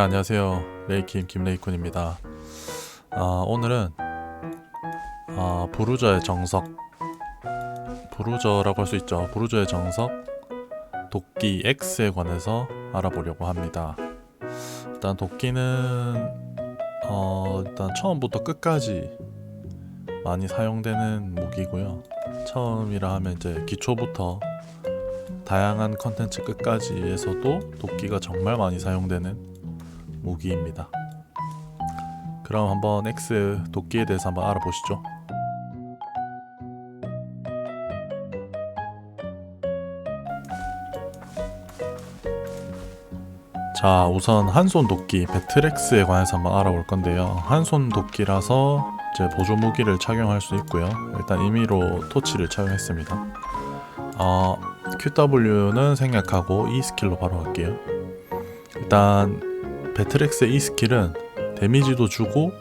안녕하세요. 레이킴 김레이쿤입니다. 오늘은 부루저의 정석, 부루저라고 할 수 있죠. 부루저의 정석 도끼 X에 관해서 알아보려고 합니다. 일단 도끼는 일단 처음부터 끝까지 많이 사용되는 무기고요. 처음이라 하면 이제 기초부터 다양한 컨텐츠 끝까지에서도 도끼가 정말 많이 사용되는 무기입니다. 그럼 한번 X 도끼에 대해서 한번 알아보시죠. 자, 우선 한손 도끼 배틀엑스에 관해서 한번 알아볼 건데요. 한손 도끼라서 이제 보조 무기를 착용할 수 있고요. 일단 임의로 토치를 착용했습니다. QW는 생략하고 E 스킬로 바로 갈게요. 일단 배틀엑스의 E 스킬은 데미지도 주고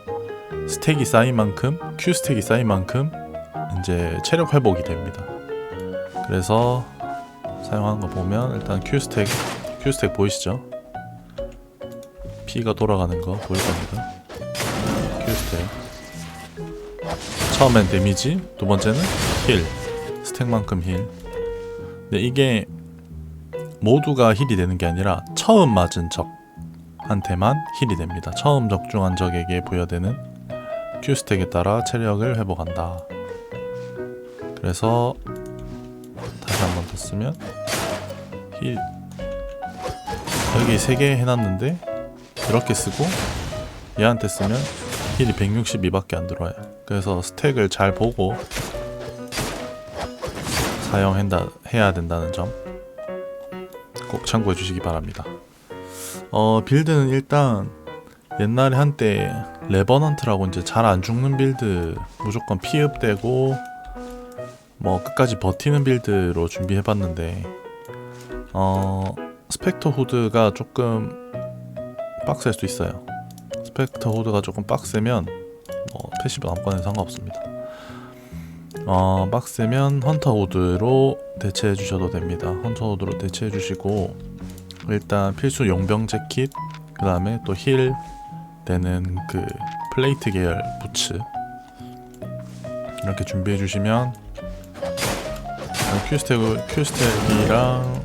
스택이 쌓인 만큼, Q 스택이 쌓인 만큼 이제 체력 회복이 됩니다. 그래서 사용하는 거 보면 일단 Q 스택 보이시죠? 피가 돌아가는 거 보일 겁니다. Q 스택. 처음엔 데미지, 두 번째는 힐, 스택만큼 힐. 근데 이게 모두가 힐이 되는 게 아니라 처음 맞은 적한테만 힐이 됩니다. 처음 적중한 적에게 부여되는 Q 스택에 따라 체력을 회복한다. 그래서 다시 한 번 더 쓰면 힐, 여기 3개 해놨는데 이렇게 쓰고 얘한테 쓰면 힐이 162밖에 안 들어와요. 그래서 스택을 잘 보고 사용해야 된다는 점 꼭 참고해 주시기 바랍니다. 빌드는 일단 옛날에 한때 레버넌트라고 이제 잘 안 죽는 빌드, 무조건 피읍되고 뭐 끝까지 버티는 빌드로 준비해봤는데 스펙터 후드가 조금 빡셀 수 있어요. 스펙터 후드가 조금 빡세면 패시브 아무거나 상관없습니다. 빡세면 헌터 후드로 대체해 주셔도 됩니다. 헌터 후드로 대체해 주시고 일단 필수 용병 재킷, 그 다음에 또 힐 되는 그 플레이트 계열 부츠 이렇게 준비해 주시면 Q스택이랑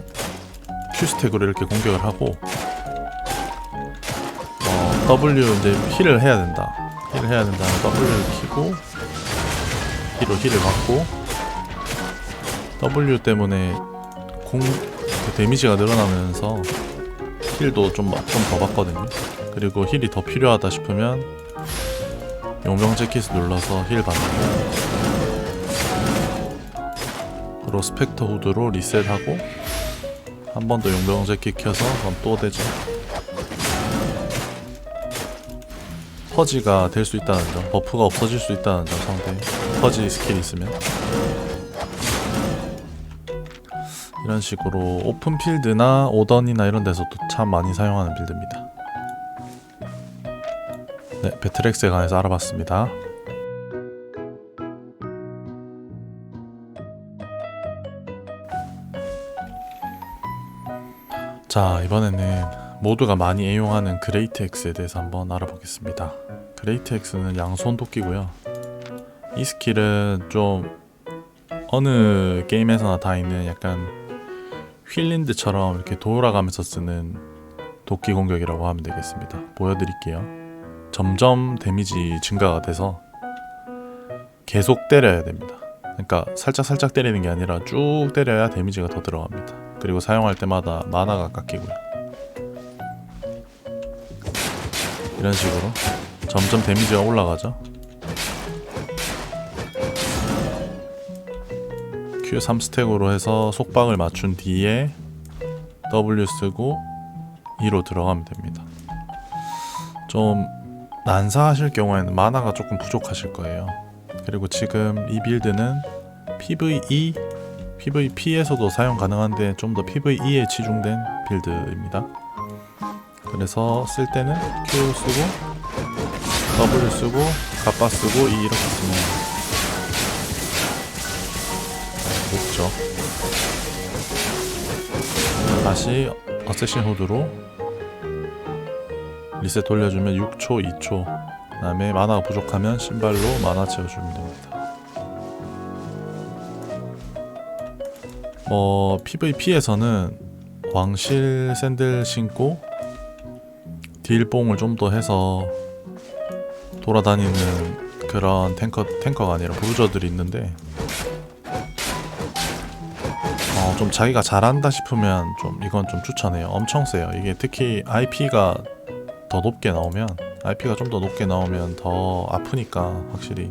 Q스택으로 이렇게 공격을 하고 W 이제 힐을 해야 된다. 힐을 해야 된다면 W를 키고 E로 힐을 받고 W 때문에 데미지가 늘어나면서 힐도 좀 더 받거든요. 그리고 힐이 더 필요하다 싶으면 용병 재킷을 눌러서 힐 받는 거. 그리고 스펙터 후드로 리셋하고 한 번 더 용병 재킷 켜서 그럼 또 되죠. 퍼지가 될 수 있다는 점, 버프가 없어질 수 있다는 점, 상대 퍼지 스킬이 있으면 이런 식으로 오픈필드나 오던이나 이런 데서도 참 많이 사용하는 빌드입니다. 네, 배틀엑스에 관해서 알아봤습니다. 자, 이번에는 모두가 많이 애용하는 그레이트 X에 대해서 한번 알아보겠습니다. 그레이트 X는 양손 도끼고요. 이 스킬은 좀 어느 게임에서나 다 있는 약간 휠린드처럼 이렇게 돌아가면서 쓰는 도끼 공격이라고 하면 되겠습니다. 보여드릴게요. 점점 데미지 증가가 돼서 계속 때려야 됩니다. 그러니까 살짝 때리는 게 아니라 쭉 때려야 데미지가 더 들어갑니다. 그리고 사용할 때마다 마나가 깎이고요. 이런 식으로 점점 데미지가 올라가죠. Q 3스택으로 해서 속박을 맞춘 뒤에 W 쓰고 E로 들어가면 됩니다. 좀 난사하실 경우에는 마나가 조금 부족하실 거예요. 그리고 지금 이 빌드는 PVP에서도 사용 가능한데 좀 더 PVE에 치중된 빌드입니다. 그래서 쓸 때는 Q 쓰고 W 쓰고 갑바 쓰고 E 이렇게 쓰면 높죠. 다시 어쌔신 후드로 리셋 돌려주면 6초, 2초. 그 다음에 마나가 부족하면 신발로 마나 채워주면 됩니다. PVP에서는 왕실 샌들 신고 딜뽕을 좀 더 해서 돌아다니는 그런 탱커가 아니라 브루저들이 있는데, 좀 자기가 잘한다 싶으면 좀 이건 좀 추천해요. 엄청 세요. 이게 특히 IP가 더 높게 나오면, IP가 좀 더 높게 나오면 더 아프니까 확실히.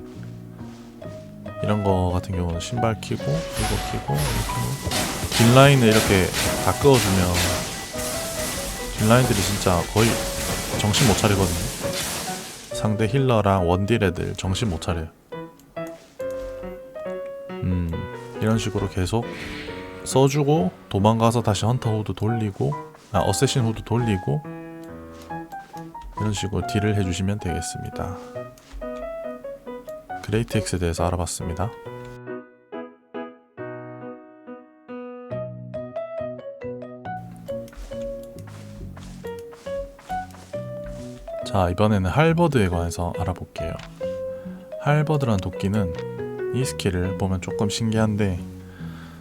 이런 거 같은 경우는 신발 키고 이거 키고 이렇게 뒷라인을 이렇게 다 끄어주면 뒷라인들이 진짜 거의 정신 못 차리거든요. 상대 힐러랑 원딜 애들 정신 못 차려요. 이런 식으로 계속 써주고 도망가서 다시 헌터 후드 돌리고 어쌔신 후드 돌리고 이런 식으로 딜을 해주시면 되겠습니다. 그레이트 X에 대해서 알아봤습니다. 자, 이번에는 할버드에 관해서 알아볼게요. 할버드란 도끼는 이 스킬을 보면 조금 신기한데,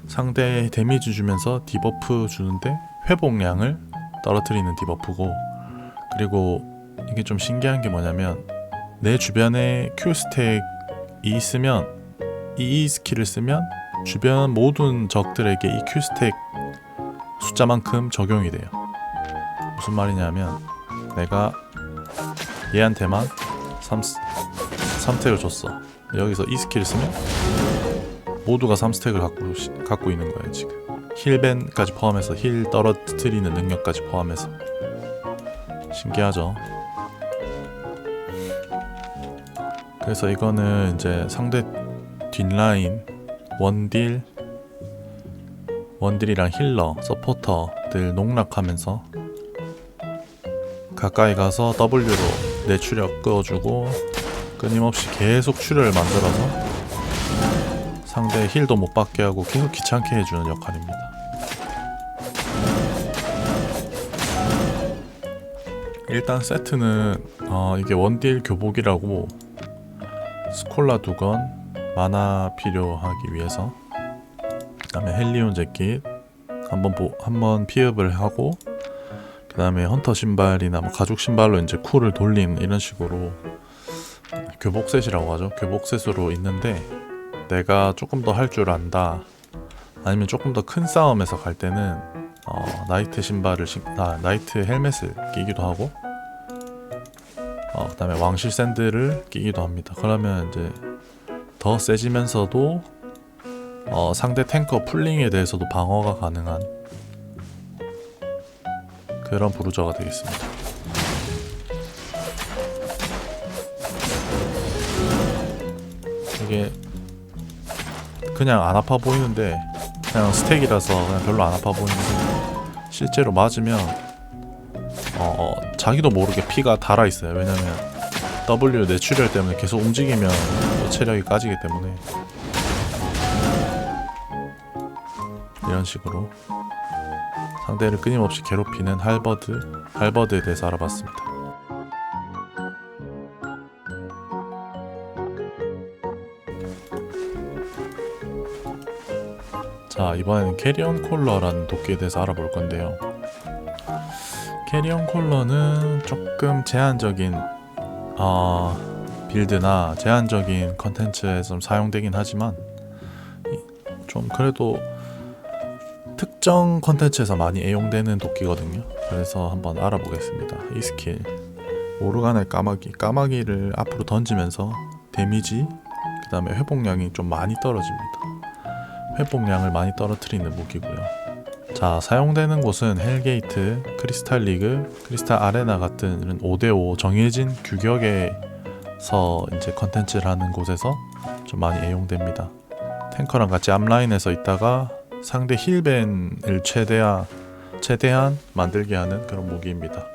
상대에 데미지 주면서 디버프 주는데 회복량을 떨어뜨리는 디버프고, 그리고 이게 좀 신기한 게 뭐냐면 내 주변에 Q 스택이 있으면 이 스킬을 쓰면 주변 모든 적들에게 이 Q 스택 숫자만큼 적용이 돼요. 무슨 말이냐면 내가 얘한테만 3스택을 줬어. 여기서 이 스킬을 쓰면 모두가 3스택을 갖고 있는 거예요. 지금 힐밴까지 포함해서 힐 떨어뜨리는 능력까지 포함해서. 신기하죠? 그래서 이거는 이제 상대 뒷라인 원딜이랑 힐러, 서포터들 농락하면서 가까이 가서 W로 내 추력 끄어주고 끊임없이 계속 출혈을 만들어서 상대 힐도 못 받게 하고 계속 귀찮게 해주는 역할입니다. 일단 세트는 이게 원딜 교복이라고 스콜라 2건 마나 필요하기 위해서, 그 다음에 헬리온 재킷 한번 피업을 하고, 그 다음에 헌터 신발이나 뭐 가죽 신발로 이제 쿨을 돌린 이런 식으로 교복 셋이라고 하죠. 교복 셋으로 있는데, 내가 조금 더 할 줄 안다, 아니면 조금 더 큰 싸움에서 갈 때는 나이트 신발을 나이트 헬멧을 끼기도 하고, 그 다음에 왕실 샌들을 끼기도 합니다. 그러면 이제 더 세지면서도 상대 탱커 풀링에 대해서도 방어가 가능한 그런 브루저가 되겠습니다. 이게 그냥 안 아파 보이는데, 그냥 스택이라서 그냥 별로 안 아파 보이는데, 실제로 맞으면 자기도 모르게 피가 달아 있어요. 왜냐면 W 내출혈 때문에 계속 움직이면 또 체력이 까지기 때문에. 이런 식으로 상대를 끊임없이 괴롭히는 할버드에 대해서 알아봤습니다. 자, 이번에는 캐리언 콜러라는 도끼에 대해서 알아볼 건데요. 캐리언 콜러는 조금 제한적인 빌드나 제한적인 컨텐츠에 좀 사용되긴 하지만 좀 그래도 특정 컨텐츠에서 많이 애용되는 도끼거든요. 그래서 한번 알아보겠습니다. 이 스킬 오르간의 까마귀를 앞으로 던지면서 데미지, 그 다음에 회복량이 좀 많이 떨어집니다. 회복량을 많이 떨어뜨리는 무기고요. 자, 사용되는 곳은 헬게이트, 크리스탈 리그, 크리스탈 아레나 같은 이런 5대5 정해진 규격에서 이제 컨텐츠를 하는 곳에서 좀 많이 애용됩니다. 탱커랑 같이 앞라인에서 있다가 상대 힐밴을 최대한 만들게 하는 그런 무기입니다.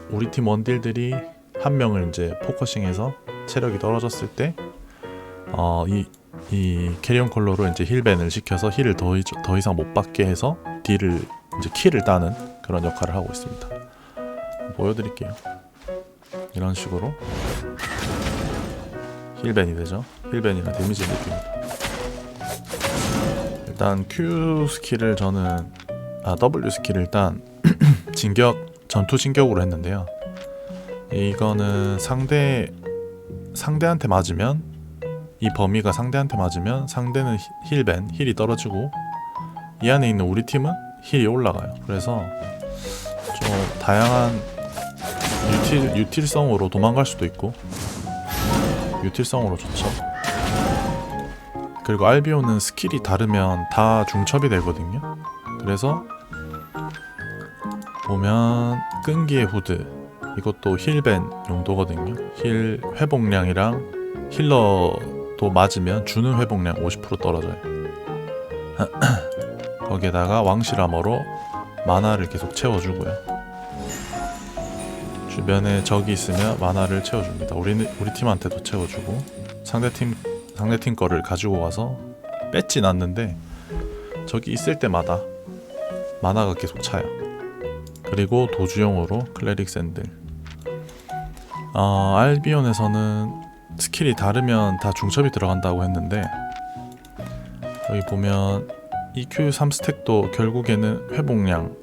우리 팀 원딜들이 한 명을 이제 포커싱해서 체력이 떨어졌을 때 이 캐리언 콜러로 이제 힐밴을 시켜서 힐을 더 이상 못 받게 해서 딜을 이제 킬을 따는 그런 역할을 하고 있습니다. 보여드릴게요. 이런 식으로 힐벤이 되죠. 힐벤이나 데미지를 느낍니다. 일단 Q 스킬을 저는 W 스킬을 일단 전투 진격으로 했는데요. 이거는 상대한테 맞으면, 이 범위가 상대한테 맞으면 상대는 힐이 떨어지고 이 안에 있는 우리 팀은 힐이 올라가요. 그래서 좀 다양한 유틸성으로 도망갈 수도 있고 유틸성으로 좋죠. 그리고 알비온은 스킬이 다르면 다 중첩이 되거든요. 그래서 보면 끈기의 후드, 이것도 힐벤 용도거든요. 힐 회복량이랑 힐러도 맞으면 주는 회복량 50% 떨어져요. 거기에다가 왕실아머로 마나를 계속 채워주고요. 주변에 적이 있으면 마나를 채워줍니다. 우리 팀한테도 채워주고 상대팀 거를 가지고 가서 뺏진 않는데 적이 있을 때마다 마나가 계속 차요. 그리고 도주용으로 클레릭 샌들. 알비온에서는 스킬이 다르면 다 중첩이 들어간다고 했는데, 여기 보면 EQ 3스택도 결국에는 회복량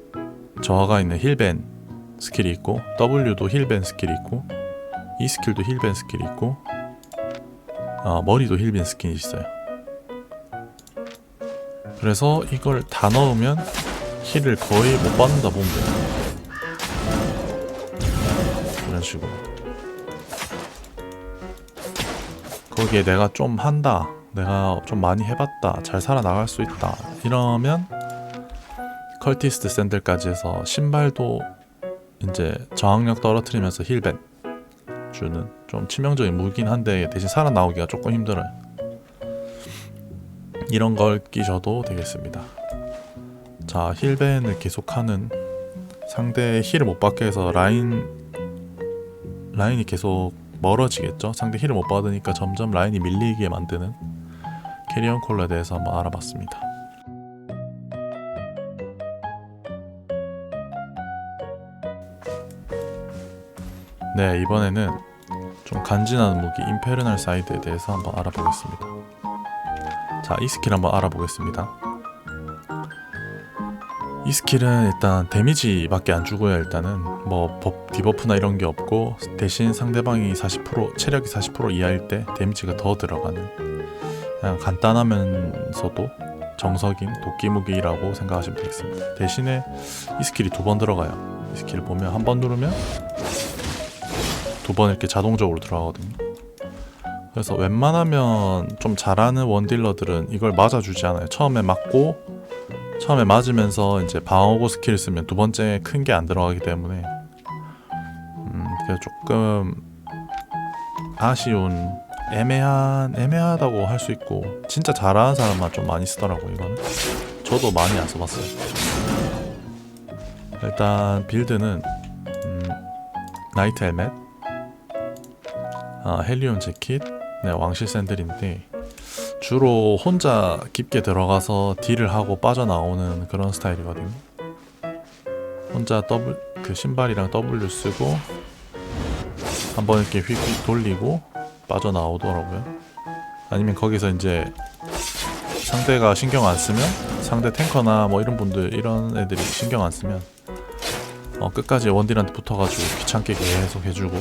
저하가 있는 힐벤 스킬이 있고, W도 힐벤 스킬이 있고, E 스킬도 힐벤 스킬이 있고, 머리도 힐벤 스킬이 있어요. 그래서 이걸 다 넣으면 힐을 거의 못 받는다 보면 돼요. 이런 식으로. 거기에 내가 좀 한다, 내가 좀 많이 해봤다, 잘 살아나갈 수 있다 이러면 컬티스트 샌들까지 해서 신발도 이제 저항력 떨어뜨리면서 힐벤 주는 좀 치명적인 무기긴 한데 대신 살아나오기가 조금 힘들어요. 이런 걸 끼셔도 되겠습니다. 자, 힐벤을 계속하는, 상대 힐을 못 받게 해서 라인이 계속 멀어지겠죠. 상대 힐을 못 받으니까 점점 라인이 밀리게 만드는 캐리온 콜러에 대해서 한번 알아봤습니다. 네, 이번에는 좀 간지나는 무기 인페르널 사이드에 대해서 한번 알아보겠습니다. 자, 이 스킬 한번 알아보겠습니다. 이 스킬은 일단 데미지밖에 안 주고요. 일단은 뭐 디버프나 이런 게 없고, 대신 상대방이 40% 체력이 40% 이하일 때 데미지가 더 들어가는, 그냥 간단하면서도 정석인 도끼 무기라고 생각하시면 되겠습니다. 대신에 이 스킬이 2번 들어가요. 이 스킬을 보면 한 번 누르면 2번 이렇게 자동적으로 들어가거든요. 그래서 웬만하면 좀 잘하는 원딜러들은 이걸 맞아주지 않아요. 처음에 맞으면서 이제 방어구 스킬을 쓰면 두 번째 큰 게 안 들어가기 때문에 그래서 조금 아쉬운, 애매하다고 할 수 있고, 진짜 잘하는 사람만 좀 많이 쓰더라고요. 이거는 저도 많이 안 써봤어요. 일단 빌드는 나이트 헬멧, 헬리온 재킷, 왕실 샌들인데 주로 혼자 깊게 들어가서 딜을 하고 빠져나오는 그런 스타일이거든요. 혼자 그 신발이랑 W 쓰고 한번 이렇게 휙휙 돌리고 빠져나오더라고요. 아니면 거기서 이제 상대가 신경 안 쓰면, 상대 탱커나 뭐 이런 분들, 이런 애들이 신경 안 쓰면 끝까지 원딜한테 붙어가지고 귀찮게 계속 해주고,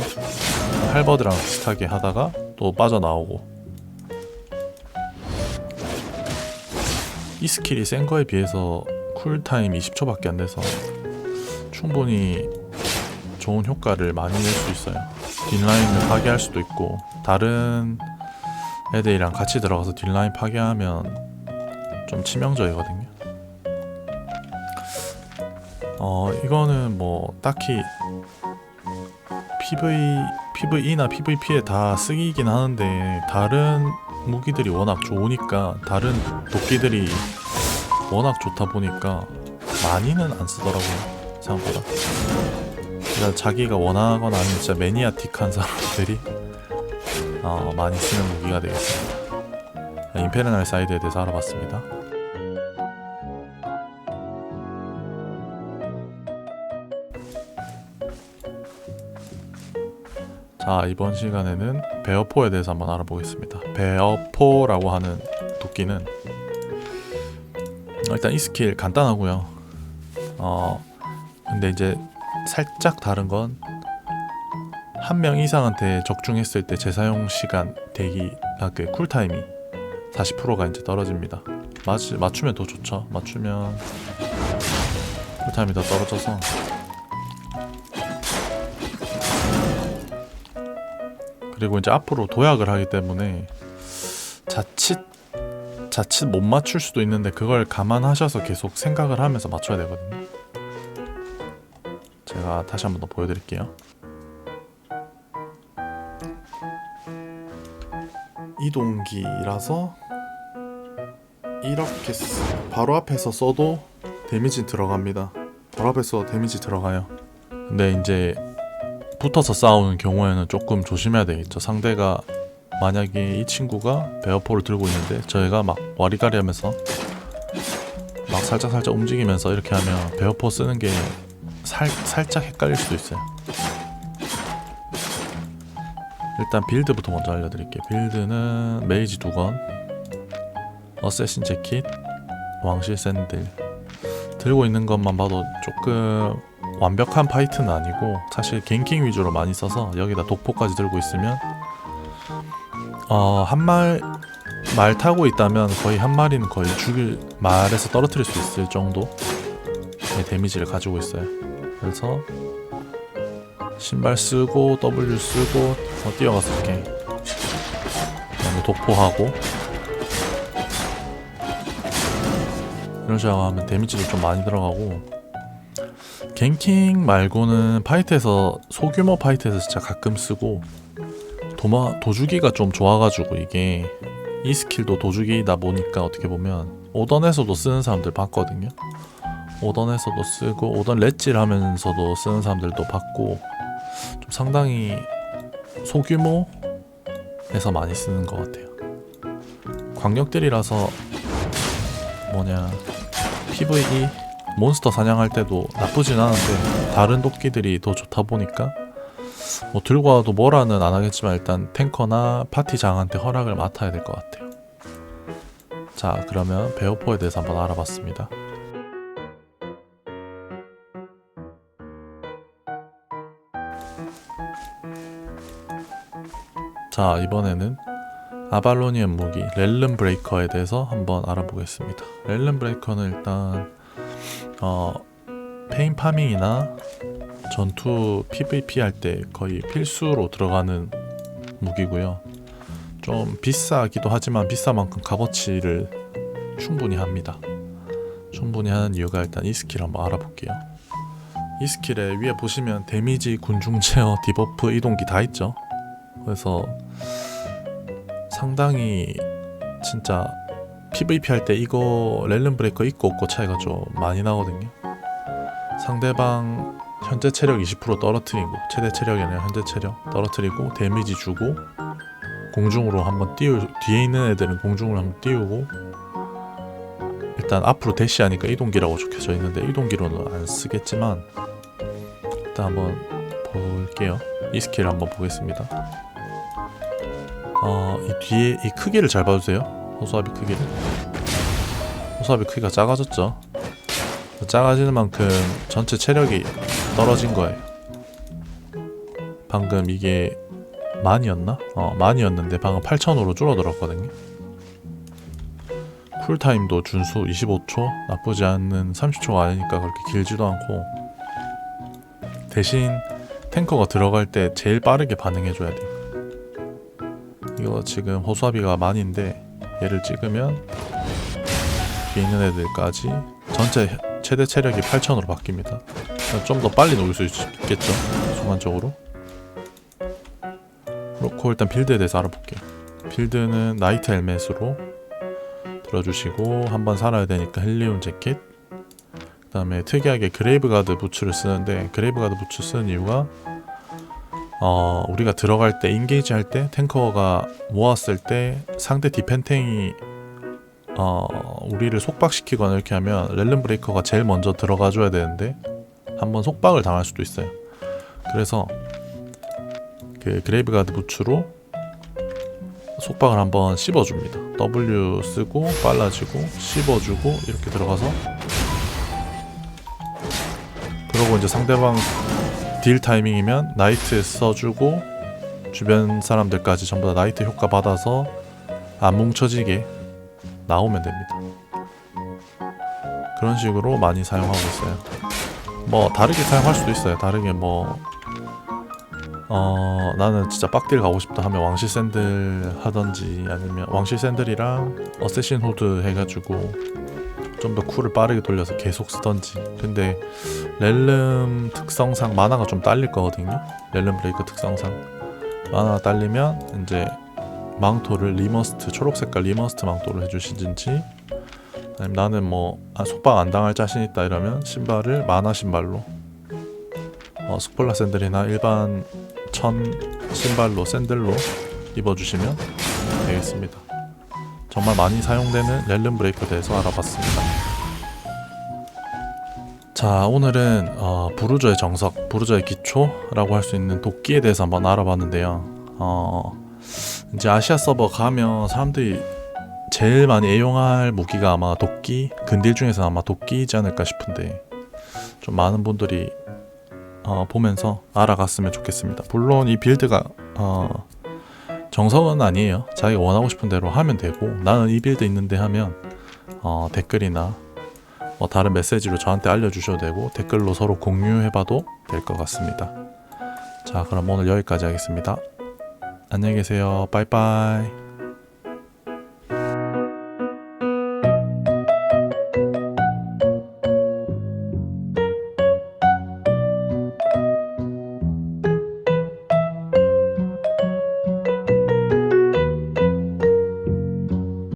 할버드랑 비슷하게 하다가 또 빠져나오고. 이 스킬이 센 거에 비해서 쿨타임 20초밖에 안 돼서 충분히 좋은 효과를 많이 낼 수 있어요. 딜라인을 파괴할 수도 있고, 다른 애들이랑 같이 들어가서 딜라인 파괴하면 좀 치명적이거든요. 이거는 뭐 딱히 PVE나 PVP에 다 쓰이긴 하는데, 다른 무기들이 워낙 좋으니까, 다른 도끼들이 워낙 좋다 보니까 많이는 안 쓰더라고요, 생각보다. 그러니까 자기가 원하거나 아니면 진짜 매니아틱한 사람들이 많이 쓰는 무기가 되겠습니다. 인페르널 사이드에 대해서 알아봤습니다. 자, 이번 시간에는 베어포에 대해서 한번 알아보겠습니다. 베어포라고 하는 도끼는 일단 이 스킬 간단하고요. 근데 이제 살짝 다른 건 한 명 이상한테 적중했을 때 재사용 시간 그 쿨타임이 40%가 이제 떨어집니다. 맞추면 더 좋죠. 맞추면 쿨타임이 더 떨어져서 그리고 이제 앞으로 도약을 하기 때문에 자칫 못 맞출 수도 있는데 그걸 감안하셔서 계속 생각을 하면서 맞춰야 되거든요. 제가 다시 한번 더 보여드릴게요. 이동기라서 이렇게 바로 앞에서 써도 데미지 들어갑니다. 바로 앞에서 데미지 들어가요. 근데 이제 붙어서 싸우는 경우에는 조금 조심해야 되겠죠. 상대가 만약에 이 친구가 베어포를 들고 있는데 저희가 막 와리가리 하면서 막 살짝 움직이면서 이렇게 하면 베어포 쓰는 게 살짝 헷갈릴 수도 있어요. 일단 빌드부터 먼저 알려드릴게요. 빌드는 메이지 두건, 어쌔신 재킷, 왕실 샌들. 들고 있는 것만 봐도 조금 완벽한 파이트는 아니고 사실 갱킹 위주로 많이 써서 여기다 독포까지 들고 있으면 말 타고 있다면 거의 한 마리는 거의 말에서 떨어뜨릴 수 있을 정도의 데미지를 가지고 있어요. 그래서 신발 쓰고 W 쓰고 뛰어가서 이렇게 그다음에 독포하고 이런 식으로 하면 데미지도 좀 많이 들어가고, 갱킹 말고는 파이트에서 소규모 파이트에서 진짜 가끔 쓰고, 도주기가 좀 좋아가지고 이게 이 스킬도 도주기다 보니까 어떻게 보면 오던에서도 쓰는 사람들 봤거든요. 오던에서도 쓰고 오던 렛질 하면서도 쓰는 사람들도 봤고, 좀 상당히 소규모에서 많이 쓰는 것 같아요. 광역들이라서 PVE 몬스터 사냥할 때도 나쁘진 않은데 다른 도끼들이 더 좋다 보니까 뭐 들고 와도 뭐라는 안 하겠지만 일단 탱커나 파티장한테 허락을 맡아야 될 것 같아요. 자, 그러면 베어포에 대해서 한번 알아봤습니다. 자, 이번에는 아발로니안 무기 렐름 브레이커에 대해서 한번 알아보겠습니다. 렐름 브레이커는 일단 페인 파밍이나 전투 PVP 할 때 거의 필수로 들어가는 무기고요. 좀 비싸기도 하지만 비싼 만큼 값어치를 충분히 합니다. 충분히 하는 이유가 일단 이 스킬 한번 알아볼게요. 이 스킬에 위에 보시면 데미지, 군중 제어, 디버프, 이동기 다 있죠. 그래서 상당히 진짜 PVP 할 때 이거 렐름 브레이커 있고 없고 차이가 좀 많이 나거든요. 상대방 현재 체력 20% 떨어뜨리고, 최대 체력이 아니라 현재 체력 떨어뜨리고 데미지 주고 공중으로 한번 뒤에 있는 애들은 공중으로 한번 띄우고, 일단 앞으로 대시하니까 이동기라고 적혀져 있는데 이동기로는 안 쓰겠지만 일단 한번 볼게요. 이 스킬 한번 보겠습니다. 이 뒤에 이 크기를 잘 봐주세요. 호수아비 크기를. 호수아비 크기가 작아졌죠. 작아지는 만큼 전체 체력이 떨어진 거예요. 방금 이게 만이었나? 만이었는데 방금 8,000으로 줄어들었거든요. 쿨타임도 준수 25초, 나쁘지 않은 30초가 아니니까 그렇게 길지도 않고, 대신 탱커가 들어갈 때 제일 빠르게 반응해줘야 돼요. 이거 지금 호수아비가 만인데 얘를 찍으면 뒤에 있는 애들까지 전체 최대 체력이 8,000으로 바뀝니다. 좀 더 빨리 녹일 수 있겠죠, 순간적으로. 그렇고 일단 빌드에 대해서 알아볼게요. 빌드는 나이트 헬멧으로 들어주시고, 한번 살아야 되니까 헬리온 재킷, 그 다음에 특이하게 그레이브가드 부츠를 쓰는데, 그레이브가드 부츠 쓰는 이유가 우리가 들어갈 때 인게이지 할 때 탱커가 모았을 때 상대 디펜탱이 우리를 속박시키거나 이렇게 하면 렐름 브레이커가 제일 먼저 들어가줘야 되는데 한번 속박을 당할 수도 있어요. 그래서 그 그레이브가드 부츠로 속박을 한번 씹어줍니다. W 쓰고 빨라지고 씹어주고 이렇게 들어가서, 그러고 이제 상대방 딜 타이밍이면 나이트 써주고 주변 사람들까지 전부 다 나이트 효과 받아서 안 뭉쳐지게 나오면 됩니다. 그런 식으로 많이 사용하고 있어요. 뭐 다르게 사용할 수도 있어요. 다르게 뭐 나는 진짜 빡딜 가고 싶다 하면 왕실 샌들 하던지, 아니면 왕실 샌들이랑 어쌔신 후드 해가지고 좀 더 쿨을 빠르게 돌려서 계속 쓰던지. 근데 렐름 특성상 마나가 좀 딸릴 거거든요. 렐름 브레이크 특성상 마나가 딸리면 이제 망토를 리머스트, 초록색깔 리머스트 망토를 해주시든지, 아니면 나는 뭐 속박 안 당할 자신 있다 이러면 신발을 마나 신발로, 스폴라 샌들이나 일반 천 신발로, 샌들로 입어주시면 되겠습니다. 정말 많이 사용되는 렐름 브레이크에 대해서 알아봤습니다. 자, 오늘은 부르저의 정석, 부르저의 기초라고 할 수 있는 도끼에 대해서 한번 알아봤는데요. 이제 아시아 서버 가면 사람들이 제일 많이 애용할 무기가 아마 도끼, 근딜 중에서 아마 도끼이지 않을까 싶은데, 좀 많은 분들이 보면서 알아갔으면 좋겠습니다. 물론 이 빌드가 정석은 아니에요. 자기가 원하고 싶은 대로 하면 되고, 나는 이 빌드 있는데 하면 댓글이나 뭐 다른 메시지로 저한테 알려주셔도 되고, 댓글로 서로 공유해봐도 될 것 같습니다. 자, 그럼 오늘 여기까지 하겠습니다. 안녕히 계세요. 빠이빠이.